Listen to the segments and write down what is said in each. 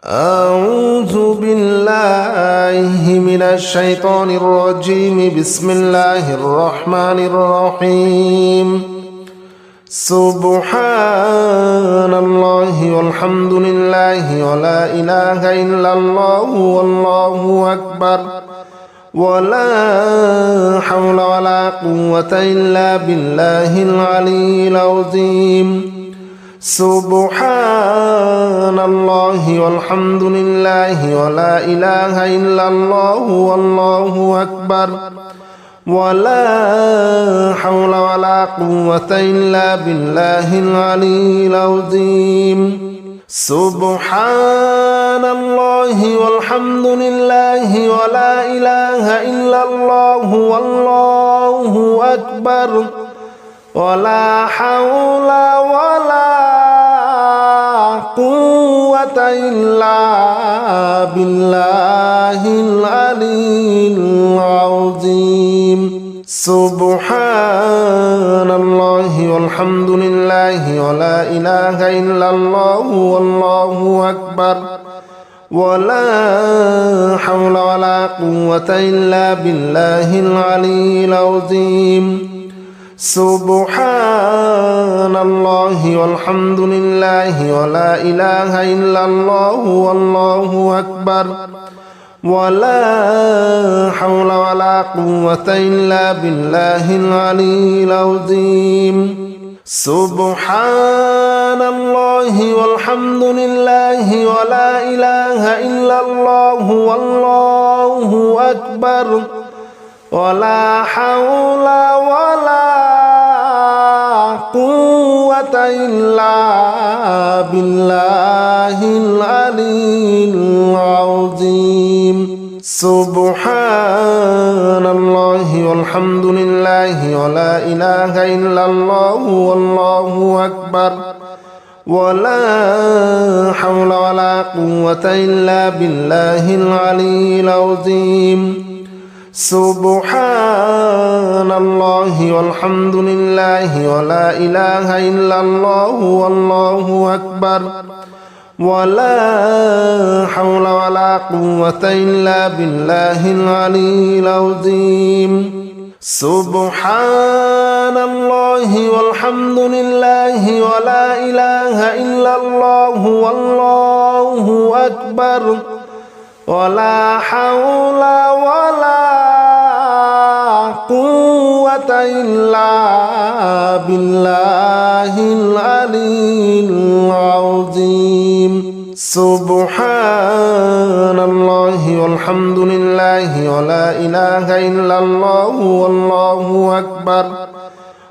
أعوذ بالله من الشيطان الرجيم. بسم الله الرحمن الرحيم. سبحان الله والحمد لله ولا إله إلا الله والله أكبر ولا حول ولا قوة إلا بالله العلي العظيم. سبحان الله والحمد لله ولا إله إلا الله والله أكبر ولا حول ولا قوة إلا بالله العلي العظيم. سبحان الله والحمد لله ولا إله إلا الله والله أكبر ولا حول ولا قوة إلا بالله العلي العظيم. سبحان الله والحمد لله ولا إله إلا الله والله أكبر ولا حول ولا قوة إلا بالله العلي العظيم. سبحان الله والحمد لله ولا إله إلا الله والله أكبر ولا حول ولا قوة إلا بالله العلي العظيم. سبحان الله والحمد لله ولا إله إلا الله والله أكبر ولا حول ولا قوة إلا بالله العلي العظيم. سبحان الله والحمد لله ولا إله إلا الله والله أكبر ولا حول ولا قوة إلا بالله العلي العظيم. سبحان الله والحمد لله ولا إله إلا الله والله أكبر ولا حول ولا قوة إلا بالله العلي العظيم. سبحان الله والحمد لله ولا إله إلا الله والله أكبر ولا حول ولا قوة إلا بالله العلي العظيم. سبحان الله والحمد لله ولا إله إلا الله والله أكبر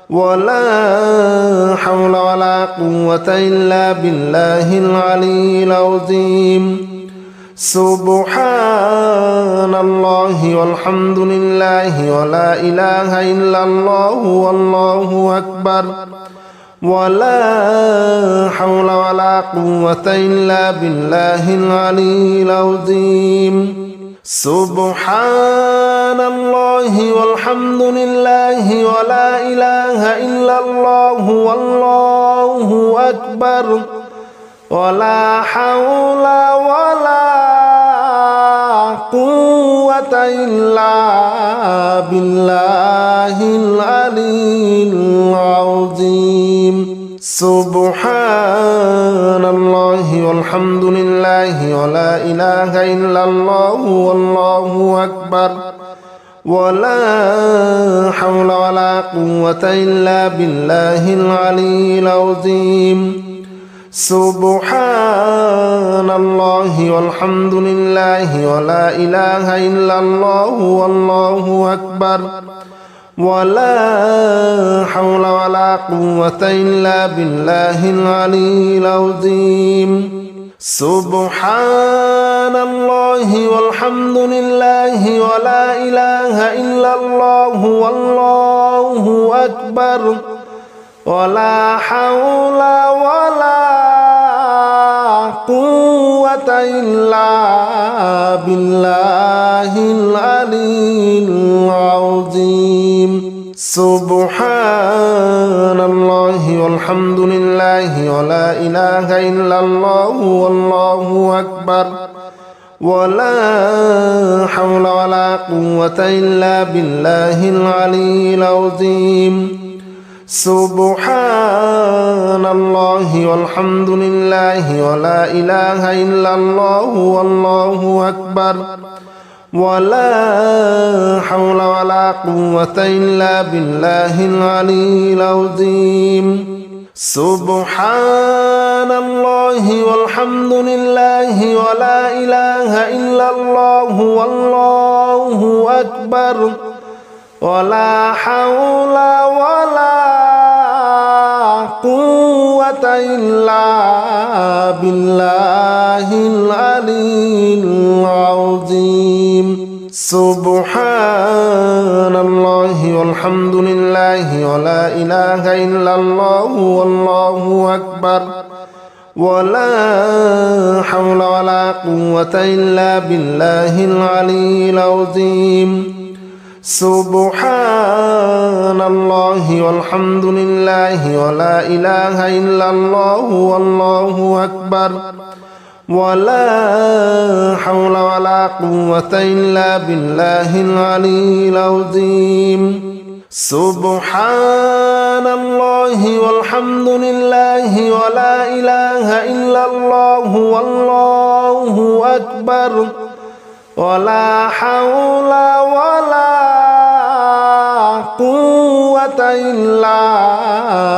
ولا حول ولا قوة إلا بالله العلي العظيم. سبحان الله والحمد لله ولا إله إلا الله والله أكبر ولا حول ولا قوة إلا بالله العلي العظيم. سبحان الله والحمد لله ولا إله إلا الله والله أكبر ولا حول ولا قوة إلا بالله العلي العظيم. سبحان الله والحمد لله ولا إله إلا الله والله أكبر ولا حول ولا قوة إلا بالله العلي العظيم. سبحان الله والحمد لله ولا إله إلا الله والله أكبر ولا حول ولا قوة إلا بالله العلي العظيم. سبحان الله والحمد لله ولا إله إلا الله والله أكبر ولا حول ولا قوة إلا بالله العلي العظيم. سبحان الله والحمد لله ولا إله إلا الله والله أكبر ولا حول ولا قوة إلا بالله العلي العظيم سبحان الله والحمد لله ولا إله إلا الله والله أكبر ولا حول ولا قوة إلا بالله العلي العظيم سبحان الله والحمد لله ولا إله إلا الله والله أكبر ولا حول ولا قوة إلا بالله العلي العظيم سبحان الله والحمد لله ولا إله إلا الله والله أكبر ولا حول ولا قوة إلا بالله العلي العظيم سبحان الله والحمد لله ولا إله إلا الله والله أكبر ولا حول ولا قوة إلا بالله العلي العظيم سبحان الله والحمد لله ولا إله إلا الله والله أكبر ولا حول ولا قوة إلا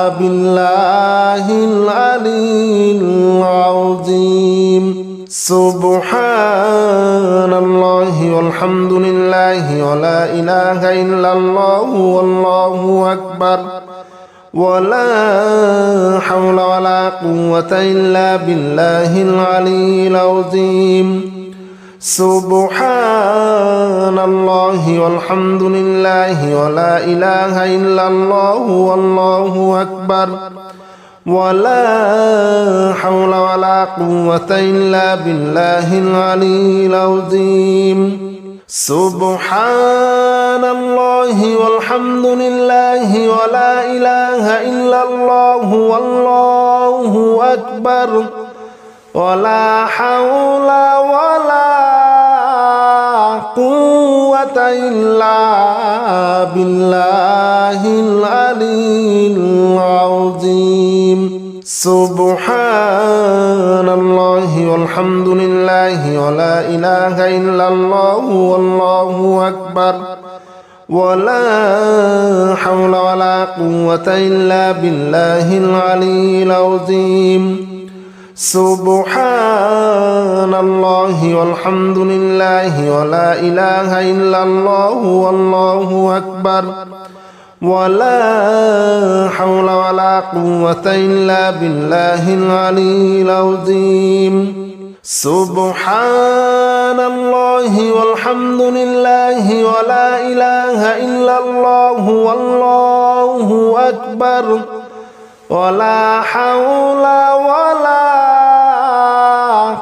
بالله العلي العظيم سبحان الله والحمد لله ولا إله إلا الله والله أكبر ولا حول ولا قوة إلا بالله العلي العظيم سبحان الله والحمد لله ولا إله إلا الله والله أكبر ولا حول ولا قوة إلا بالله العلي العظيم سبحان الله والحمد لله ولا إله إلا الله والله أكبر ولا حول ولا قوة إلا بالله العلي العظيم سبحان الله والحمد لله ولا إله إلا الله والله أكبر ولا حول ولا قوة إلا بالله العلي العظيم سبحان الله والحمد لله ولا إله إلا الله والله أكبر ولا حول ولا قوة إلا بالله العلي العظيم سبحان الله والحمد لله ولا إله إلا الله والله أكبر ولا حول ولا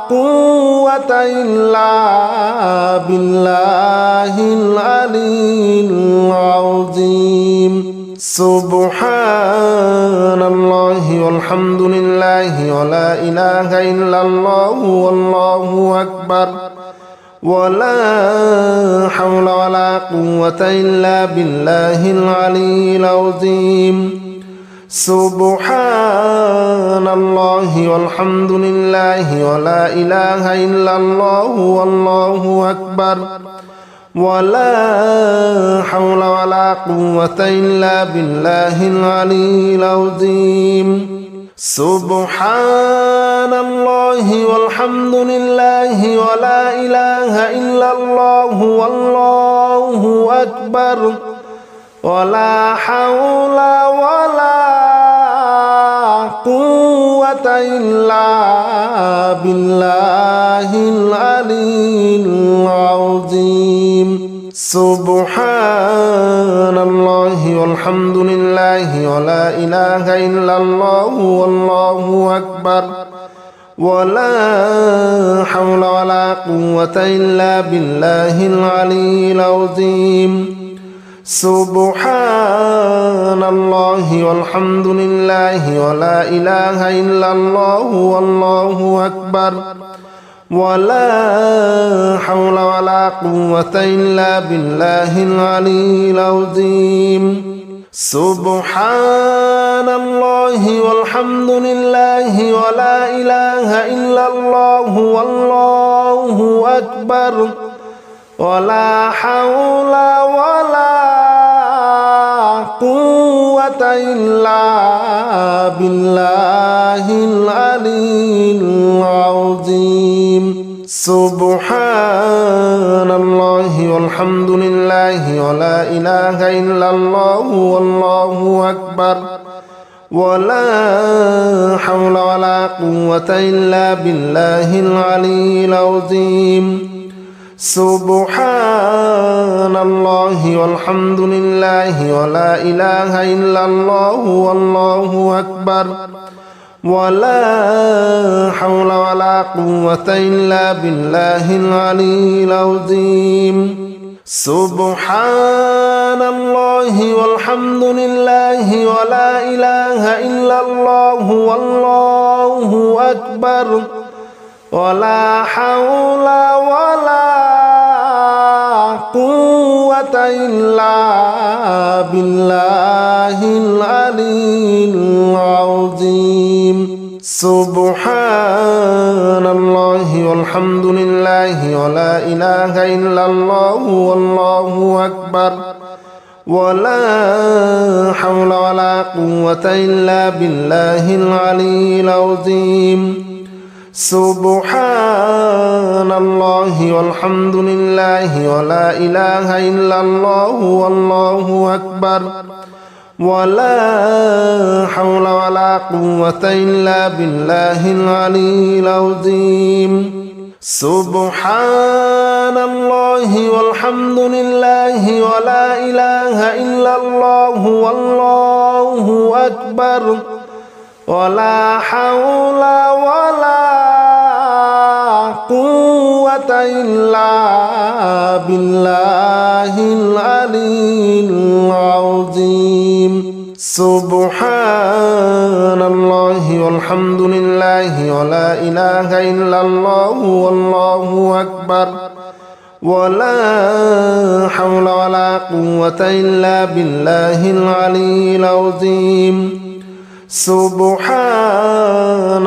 قوة إلا بالله العلي العظيم سبحان الله والحمد لله ولا إله إلا الله والله أكبر ولا حول ولا قوة إلا بالله العلي العظيم سبحان الله والحمد لله ولا إله إلا الله والله أكبر ولا حول ولا قوة إلا بالله العلي العظيم سبحان الله والحمد لله ولا إله إلا الله والله أكبر ولا حول ولا قوة إلا بالله العلي العظيم سبحان الله والحمد لله ولا إله إلا الله والله أكبر ولا حول ولا قوة إلا بالله العلي العظيم سبحان الله والحمد لله ولا إله إلا الله والله أكبر ولا حول ولا قوة إلا بالله العلي العظيم سبحان الله والحمد لله ولا إله إلا الله والله أكبر ولا حول ولا قوة إلا بالله العلي العظيم سبحان الله والحمد لله ولا إله إلا الله والله أكبر ولا حول ولا قوة إلا بالله العلي العظيم سبحان الله والحمد لله ولا إله إلا الله والله أكبر ولا حول ولا قوة إلا بالله العلي العظيم سبحان الله والحمد لله ولا إله إلا الله والله أكبر ولا حول ولا قوة إلا بالله العلي العظيم سبحان الله والحمد لله ولا إله إلا الله والله أكبر ولا حول ولا قوة إلا بالله العلي العظيم سبحان الله والحمد لله ولا إله إلا الله والله أكبر ولا حول ولا قوة إلا بالله العلي العظيم سبحان الله والحمد لله ولا إله إلا الله والله أكبر ولا حول ولا قوة إلا بالله العلي العظيم سبحان الله والحمد لله ولا إله إلا الله والله أكبر ولا حول ولا قوة إلا بالله العلي العظيم سبحان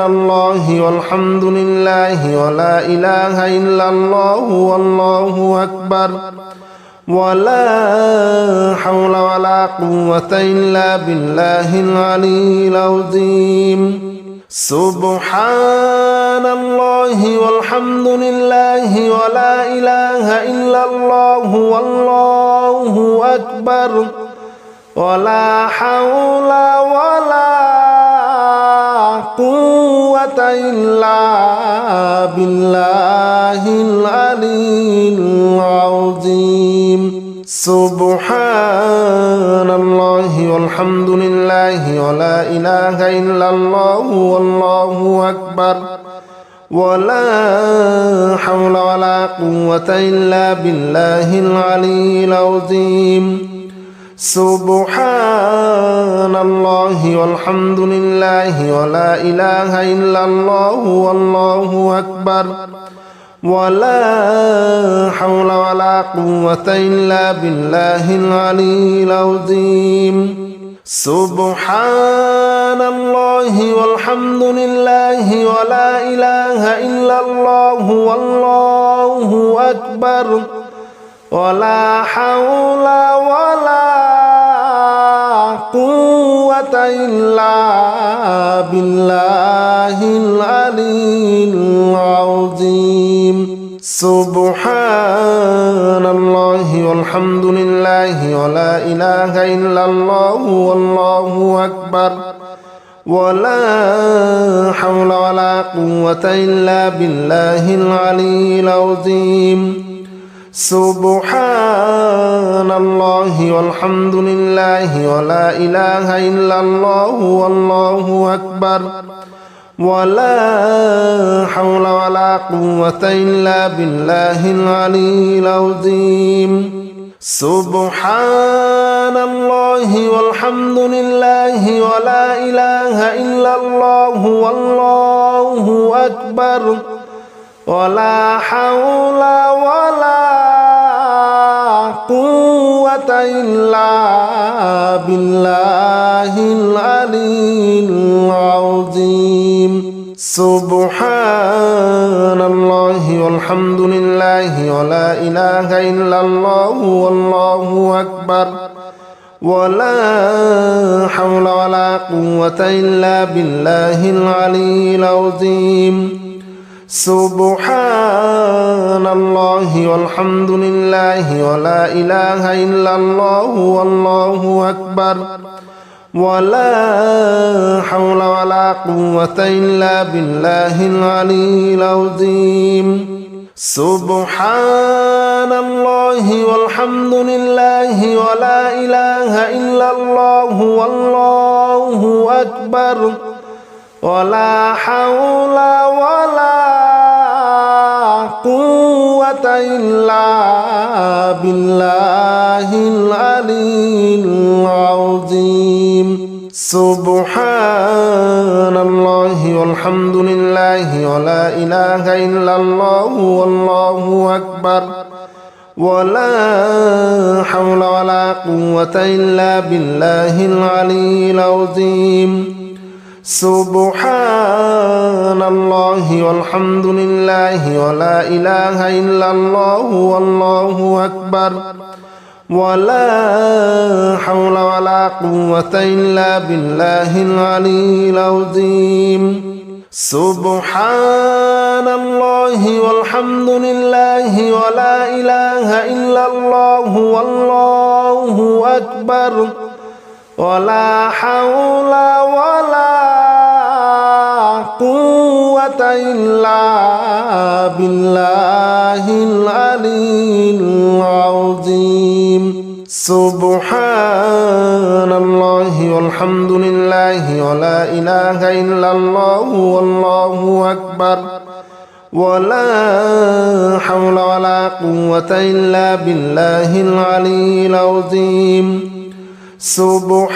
الله والحمد لله ولا إله إلا الله والله أكبر ولا حول ولا قوة إلا بالله العلي العظيم سبحان الله والحمد لله ولا إله إلا الله والله أكبر ولا حول ولا قوة إلا بالله العلي العظيم سبحان الله والحمد لله ولا إله إلا الله والله أكبر ولا حول ولا قوة إلا بالله العلي العظيم سبحان الله والحمد لله ولا إله إلا الله والله أكبر ولا حول ولا قوة إلا بالله العلي العظيم سبحان الله والحمد لله ولا إله إلا الله والله أكبر ولا حول ولا قوة إلا بالله العلي العظيم سبحان الله والحمد لله ولا إله إلا الله والله أكبر ولا حول ولا قوة إلا بالله العلي العظيم سبحان الله والحمد لله ولا إله إلا الله والله أكبر ولا حول ولا قوة إلا بالله العلي العظيم سبحان الله والحمد لله ولا إله إلا الله والله أكبر ولا حول ولا قوة إلا بالله العلي العظيم سبحان الله والحمد لله ولا إله إلا الله والله أكبر ولا حول ولا قوة إلا بالله العلي العظيم سبحان الله والحمد لله ولا إله إلا الله والله أكبر ولا حول ولا قوة إلا بالله العلي العظيم سبحان الله والحمد لله ولا إله إلا الله والله أكبر ولا حول ولا قوة إلا بالله العلي العظيم سبحان الله والحمد لله ولا إله إلا الله والله أكبر ولا حول ولا قوة إلا بالله العلي العظيم سبحان الله والحمد لله ولا إله إلا الله والله أكبر ولا حول ولا قوة إلا بالله العلي العظيم سبحان الله والحمد لله ولا إله إلا الله والله أكبر ولا حول ولا قوة إلا بالله العلي العظيم سبحان الله والحمد لله ولا إله إلا الله والله أكبر ولا حول ولا قوة إلا بالله العلي العظيم سبحان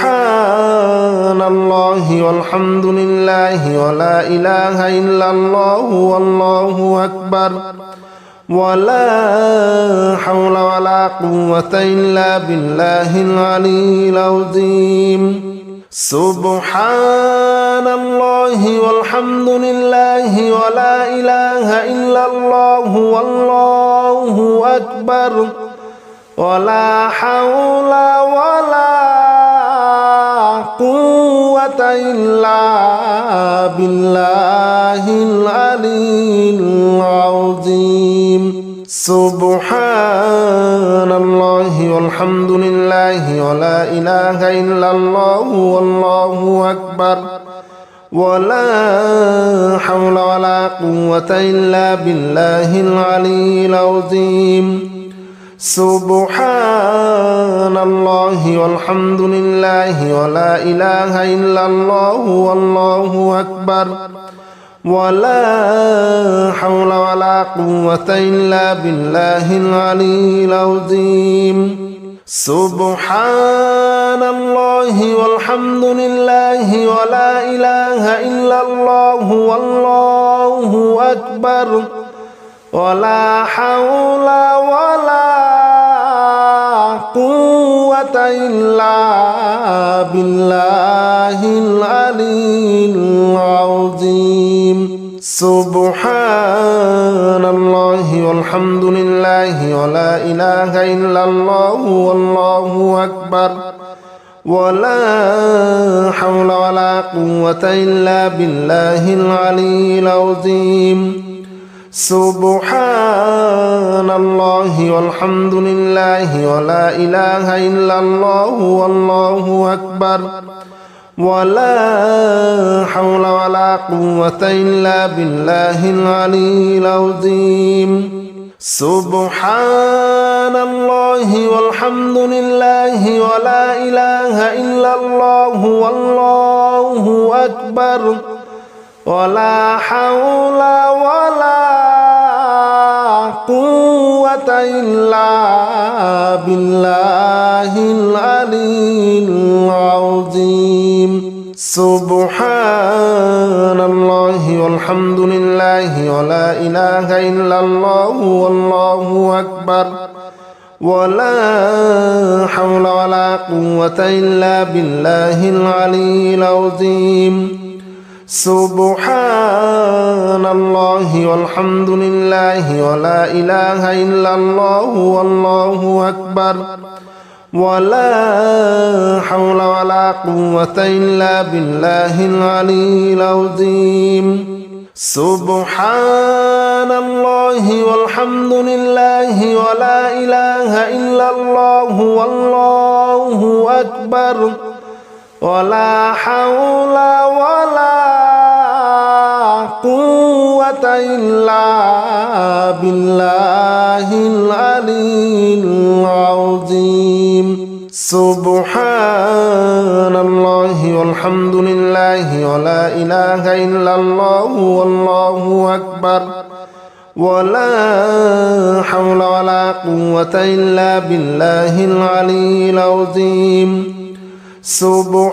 الله والحمد لله ولا إله إلا الله والله أكبر ولا حول ولا قوة إلا بالله العلي العظيم سبحان الله والحمد لله ولا إله إلا الله والله أكبر ولا حول ولا قوة إلا بالله العلي العظيم سبحان الله والحمد لله ولا إله إلا الله والله أكبر ولا حول ولا قوة إلا بالله العلي العظيم سبحان الله والحمد لله ولا إله إلا الله والله أكبر ولا حول ولا قوة إلا بالله العلي العظيم سبحان الله والحمد لله ولا إله إلا الله والله أكبر ولا حول ولا قوة إلا بالله العلي العظيم سبحان الله والحمد لله ولا إله إلا الله والله أكبر ولا حول ولا قوة إلا بالله العلي العظيم سبحان الله والحمد لله ولا إله إلا الله والله أكبر ولا حول ولا قوة إلا بالله العلي العظيم سبحان الله والحمد لله ولا إله إلا الله والله أكبر ولا حول ولا قوة إلا بالله العلي العظيم سبحان الله والحمد لله ولا إله إلا الله والله أكبر ولا حول ولا قوة إلا بالله العلي العظيم سبحان الله والحمد لله ولا إله إلا الله والله أكبر ولا حول ولا قوة إلا بالله العلي العظيم سبحان الله والحمد لله ولا إله إلا الله والله أكبر ولا حول ولا قوة إلا بالله العلي العظيم سبحان الله والحمد لله ولا إله إلا الله والله أكبر ولا حول ولا قوة إلا بالله العلي العظيم سبحان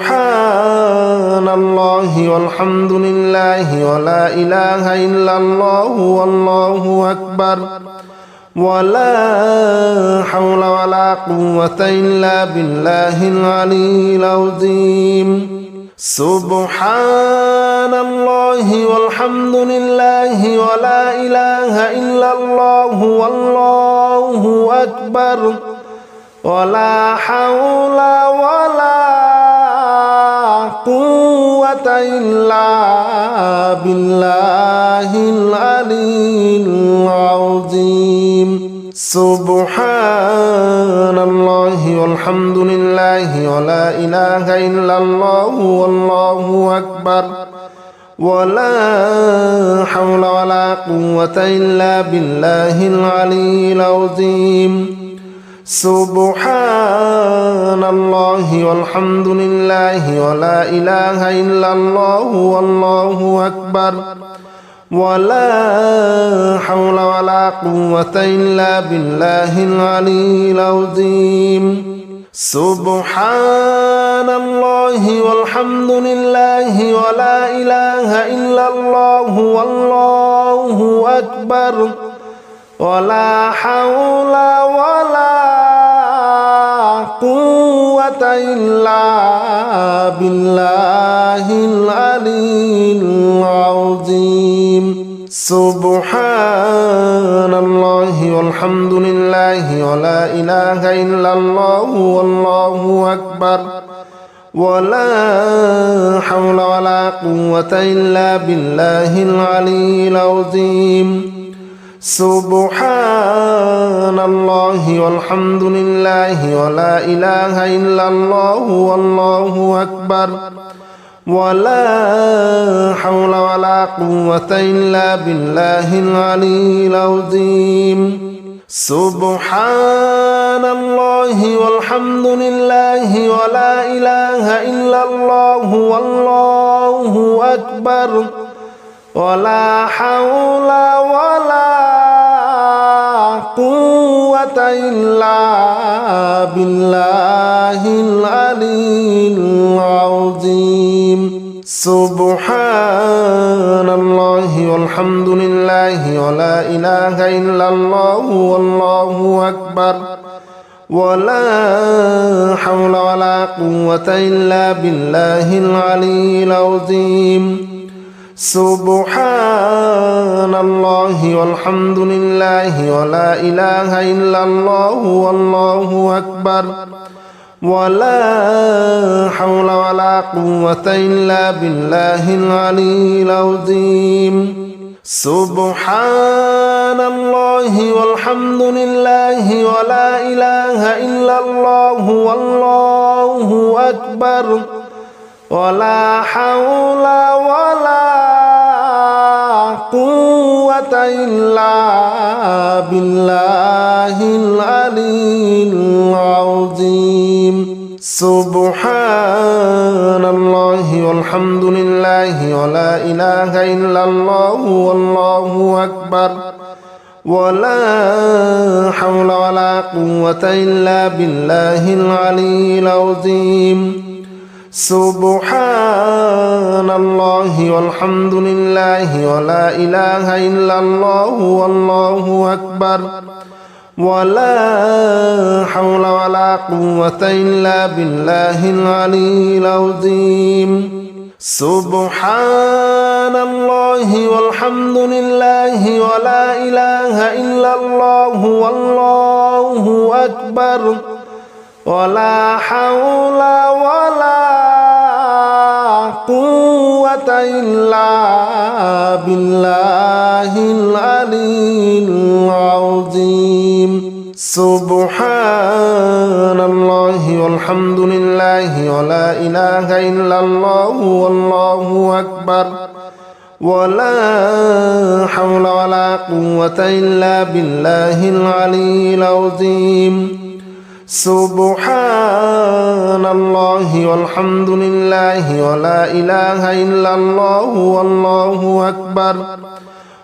الله والحمد لله ولا إله إلا الله والله أكبر ولا حول ولا قوة إلا بالله العلي العظيم سبحان الله والحمد لله ولا إله إلا الله والله أكبر ولا حول ولا قوة إلا بالله العلي العظيم سبحان الله والحمد لله ولا إله إلا الله والله أكبر ولا حول ولا قوة إلا بالله العلي العظيم سبحان الله والحمد لله ولا إله إلا الله والله أكبر ولا حول ولا قوة إلا بالله العلي العظيم سبحان الله والحمد لله ولا إله إلا الله والله أكبر ولا حول ولا قوة إلا بالله العلي العظيم سبحان الله والحمد لله ولا إله إلا الله والله أكبر ولا حول ولا قوة إلا بالله العلي العظيم سبحان الله والحمد لله ولا إله إلا الله والله أكبر ولا حول ولا قوة إلا بالله العلي العظيم سبحان الله والحمد لله ولا إله إلا الله والله أكبر ولا حول ولا قوة إلا بالله العلي العظيم سبحان الله والحمد لله ولا إله إلا الله والله أكبر ولا حول ولا قوة إلا بالله العلي العظيم سبحان الله والحمد لله ولا إله إلا الله والله أكبر ولا حول ولا قوة إلا بالله العلي العظيم سبحان الله والحمد لله ولا إله إلا الله والله أكبر ولا حول ولا قوة إلا بالله العلي العظيم سبحان الله والحمد لله ولا إله إلا الله والله أكبر ولا حول ولا قوة إلا بالله العلي العظيم سبحان الله والحمد لله ولا إله إلا الله والله أكبر ولا حول ولا قوة إلا بالله العلي العظيم سبحان الله والحمد لله ولا إله إلا الله والله أكبر ولا حول ولا قوة إلا بالله العلي العظيم سبحان الله والحمد لله ولا إله إلا الله والله أكبر ولا حول ولا قوة إلا بالله العلي العظيم سبحان الله والحمد لله ولا إله إلا الله والله أكبر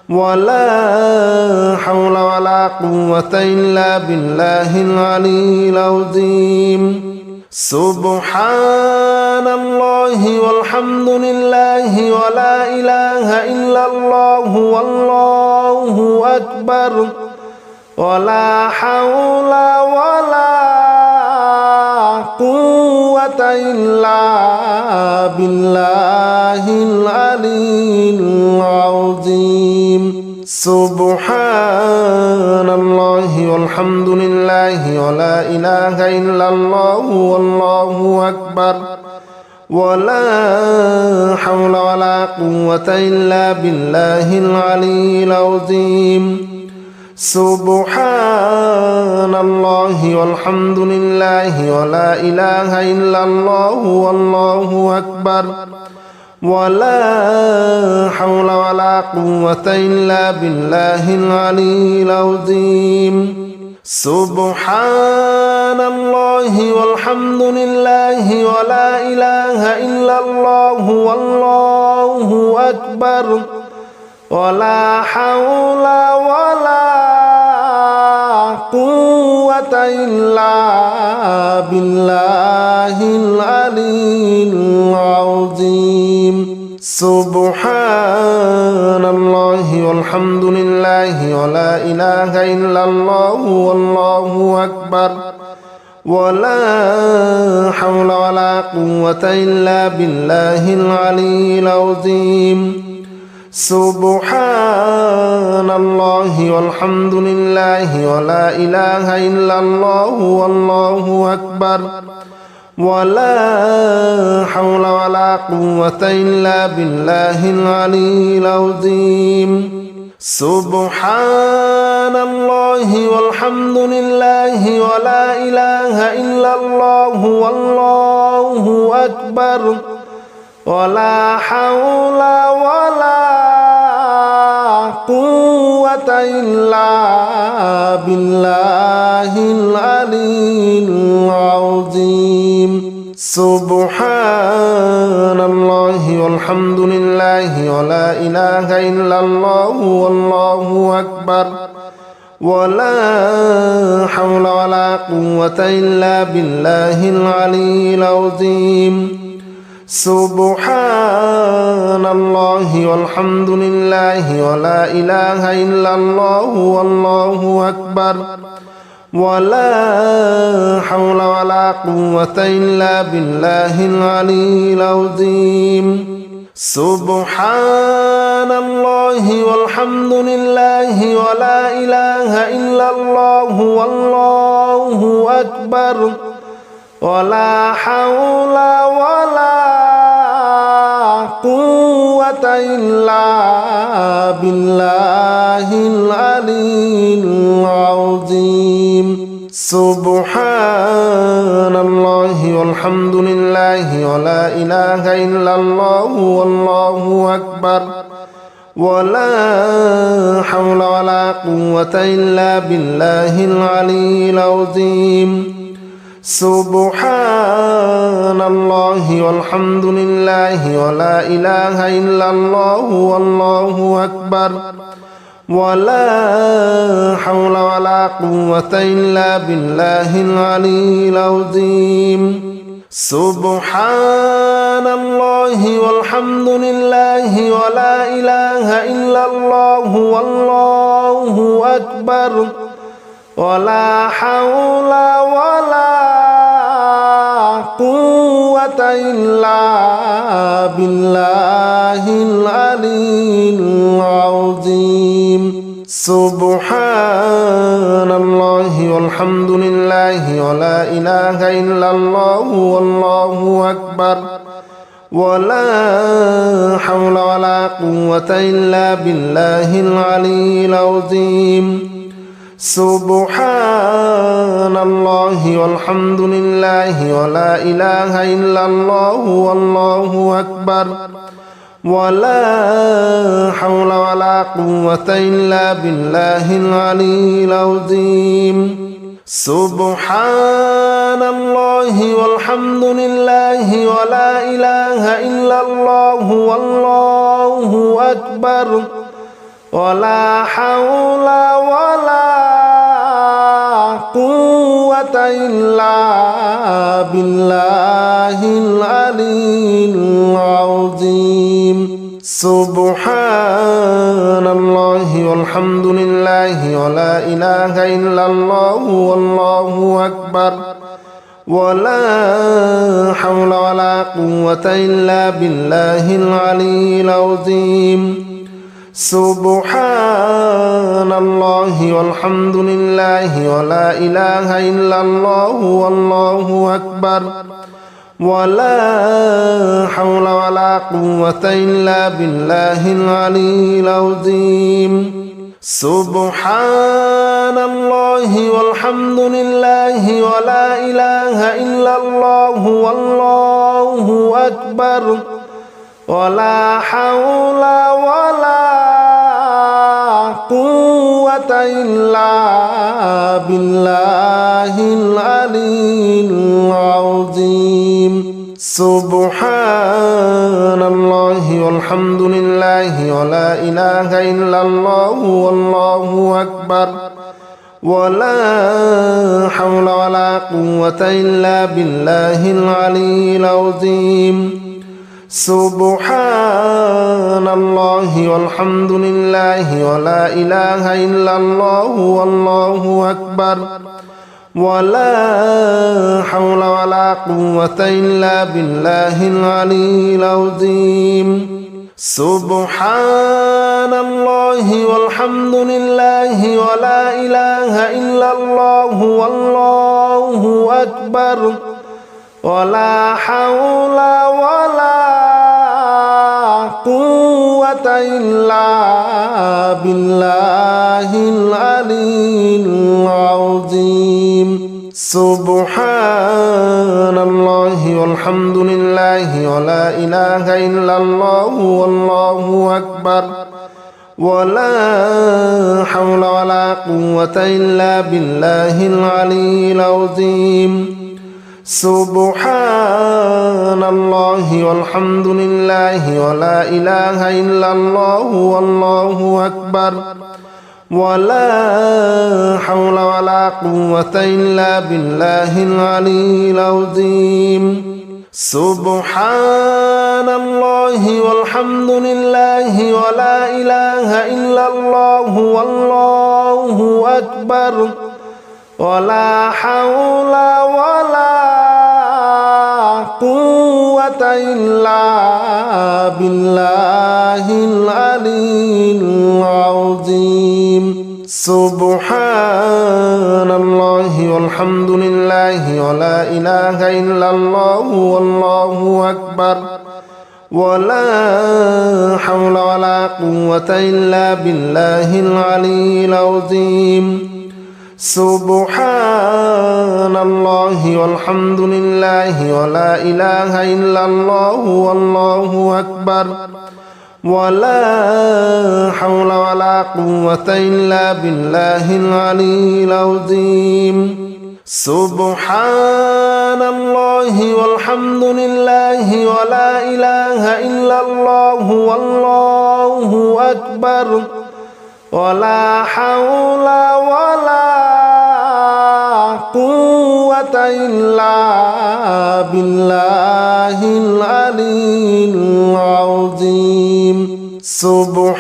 ولا حول ولا قوة إلا بالله العلي العظيم سبحان الله والحمد لله ولا إله إلا الله والله أكبر ولا حول ولا قوة إلا بالله العلي العظيم سبحان الله والحمد لله ولا إله إلا الله والله أكبر ولا حول ولا قوة إلا بالله العلي العظيم سبحان الله والحمد لله ولا إله إلا الله والله أكبر ولا حول ولا قوة إلا بالله العلي العظيم سبحان الله والحمد لله ولا إله إلا الله والله أكبر ولا حول ولا قوة إلا بالله العلي العظيم سبحان الله والحمد لله ولا إله إلا الله والله أكبر ولا حول ولا قوة إلا بالله العلي العظيم سبحان الله والحمد لله ولا إله إلا الله والله أكبر ولا حول ولا قوة إلا بالله العلي العظيم سبحان الله والحمد لله ولا إله إلا الله والله أكبر ولا حول ولا قوة إلا بالله العلي العظيم سبحان الله والحمد لله ولا إله إلا الله والله أكبر ولا حول ولا قوة إلا بالله العلي العظيم سبحان الله والحمد لله ولا إله إلا الله والله أكبر ولا حول ولا قوة إلا بالله العلي العظيم سبحان الله والحمد لله ولا إله إلا الله والله أكبر ولا حول ولا قوة إلا بالله العلي العظيم سبحان الله والحمد لله ولا إله إلا الله والله أكبر ولا حول ولا قوة إلا بالله العلي العظيم سبحان الله والحمد لله ولا إله إلا الله والله أكبر ولا حول ولا قوة إلا بالله العلي العظيم سبحان الله والحمد لله ولا إله إلا الله والله أكبر ولا حول ولا قوة إلا بالله العلي العظيم سبحان الله والحمد لله ولا إله إلا الله والله أكبر ولا حول ولا قوة إلا بالله العلي العظيم سبحان الله والحمد لله ولا إله إلا الله والله أكبر ولا حول ولا قوة إلا بالله العلي العظيم سبحان الله والحمد لله ولا إله إلا الله والله أكبر ولا حول ولا قوة إلا بالله العلي العظيم سبحان الله والحمد لله ولا إله إلا الله والله أكبر ولا حول ولا قوة إلا بالله العلي العظيم سبحان الله والحمد لله ولا إله إلا الله والله أكبر ولا حول ولا قوة إلا بالله العلي العظيم سبحان الله والحمد لله ولا إله إلا الله والله أكبر ولا حول ولا قوة إلا بالله العلي العظيم سبحان الله والحمد لله ولا إله إلا الله والله أكبر ولا حول ولا قوة إلا بالله العلي العظيم سبحان الله والحمد لله ولا إله إلا الله والله أكبر ولا حول ولا قوة إلا بالله العلي العظيم سبحان الله والحمد لله ولا إله إلا الله والله أكبر ولا حول ولا قوة إلا بالله العلي العظيم سبحان الله والحمد لله ولا إله إلا الله والله أكبر ولا حول ولا قوة إلا بالله العلي العظيم سبحان الله والحمد لله ولا إله إلا الله والله أكبر ولا حول ولا قوة إلا بالله العلي العظيم سبحان الله والحمد لله ولا إله إلا الله والله أكبر ولا حول ولا قوة إلا بالله العلي العظيم سبحان الله والحمد لله ولا إله إلا الله والله أكبر ولا حول ولا قوة إلا بالله العلي العظيم سبحان الله والحمد لله ولا إله إلا الله والله أكبر ولا حول ولا قوة إلا بالله العلي العظيم سبحان الله والحمد لله ولا إله إلا الله والله أكبر ولا حول ولا قوة إلا بالله العلي العظيم سبحان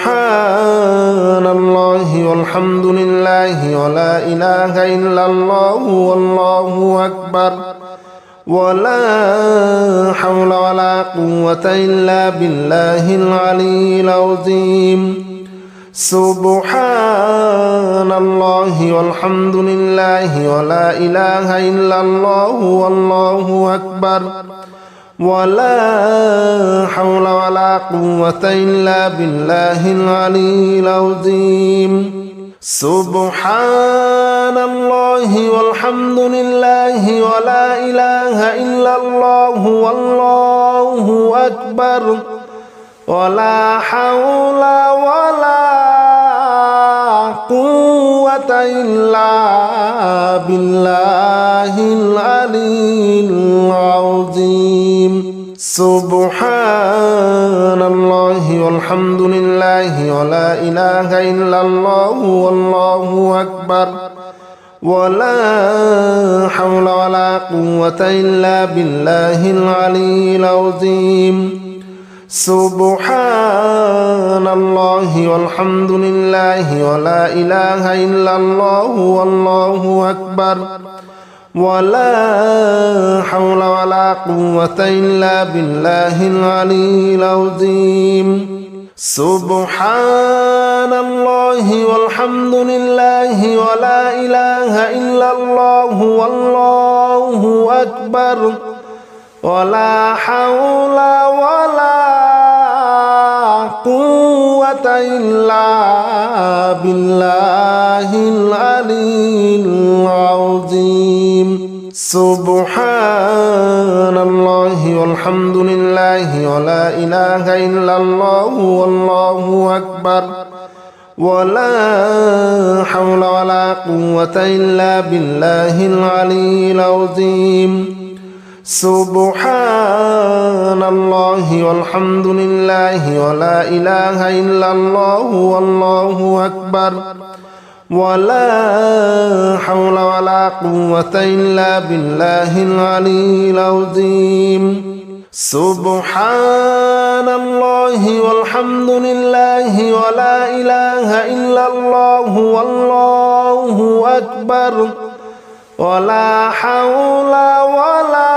الله والحمد لله ولا إله إلا الله والله أكبر ولا حول ولا قوة إلا بالله العلي العظيم سبحان الله والحمد لله ولا إله إلا الله والله أكبر ولا حول ولا قوة إلا بالله العلي العظيم سبحان الله والحمد لله ولا إله إلا الله والله أكبر ولا حول ولا قوة إلا بالله العلي العظيم سبحان الله والحمد لله ولا إله إلا الله والله أكبر ولا حول ولا قوة إلا بالله العلي العظيم سبحان الله والحمد لله ولا إله إلا الله والله أكبر ولا حول ولا قوة إلا بالله العلي العظيم سبحان الله والحمد لله ولا إله إلا الله والله أكبر ولا حول ولا قوة إلا بالله العلي العظيم سبحان الله والحمد لله ولا إله إلا الله والله أكبر ولا حول ولا قوة إلا بالله العلي العظيم سبحان الله والحمد لله ولا إله إلا الله والله أكبر ولا حول ولا قوة إلا بالله العلي العظيم سبحان الله والحمد لله ولا إله إلا الله والله أكبر ولا حول ولا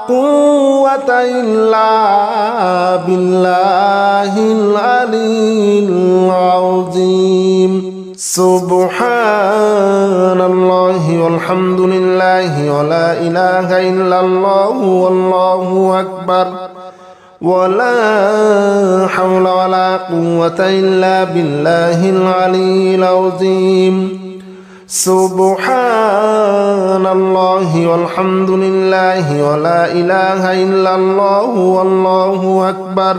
قوة إلا بالله العلي العظيم سبحان الله والحمد لله ولا إله إلا الله والله أكبر ولا حول ولا قوة إلا بالله العلي العظيم سبحان الله والحمد لله ولا إله إلا الله والله أكبر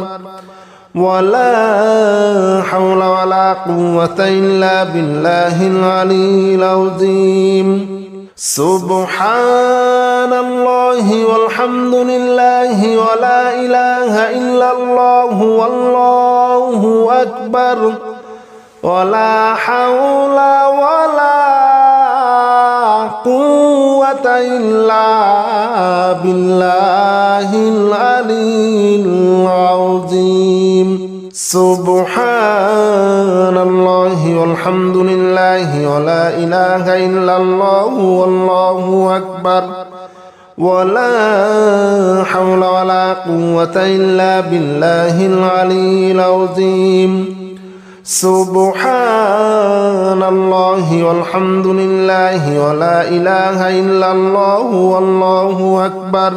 ولا حول ولا قوة إلا بالله العلي العظيم سبحان الله والحمد لله ولا إله إلا الله والله أكبر ولا حول ولا قوة إلا بالله العلي العظيم سبحان الله والحمد لله ولا إله إلا الله والله أكبر ولا حول ولا قوة إلا بالله العلي العظيم سبحان الله والحمد لله ولا إله إلا الله والله أكبر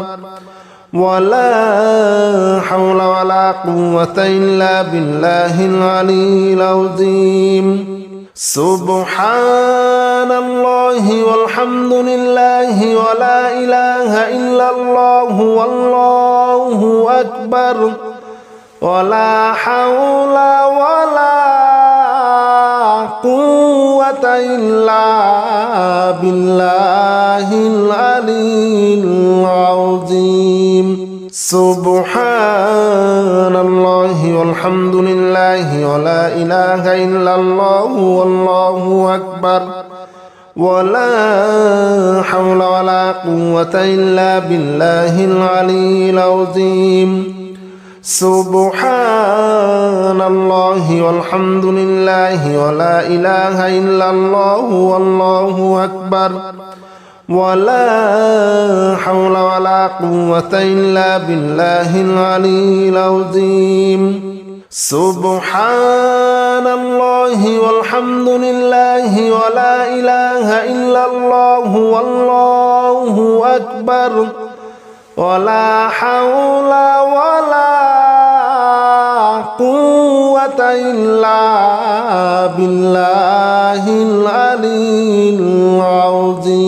ولا حول ولا قوة إلا بالله العلي العظيم سبحان الله والحمد لله ولا إله إلا الله والله أكبر ولا حول ولا قوة إلا بالله العلي العظيم سبحان الله والحمد لله ولا إله إلا الله والله أكبر ولا حول ولا قوة إلا بالله العلي العظيم سبحان الله والحمد لله ولا إله إلا الله والله أكبر ولا حول ولا قوة إلا بالله العلي العظيم سبحان الله والحمد لله ولا إله إلا الله والله أكبر ولا حول ولا قوة إلا بالله العلي العظيم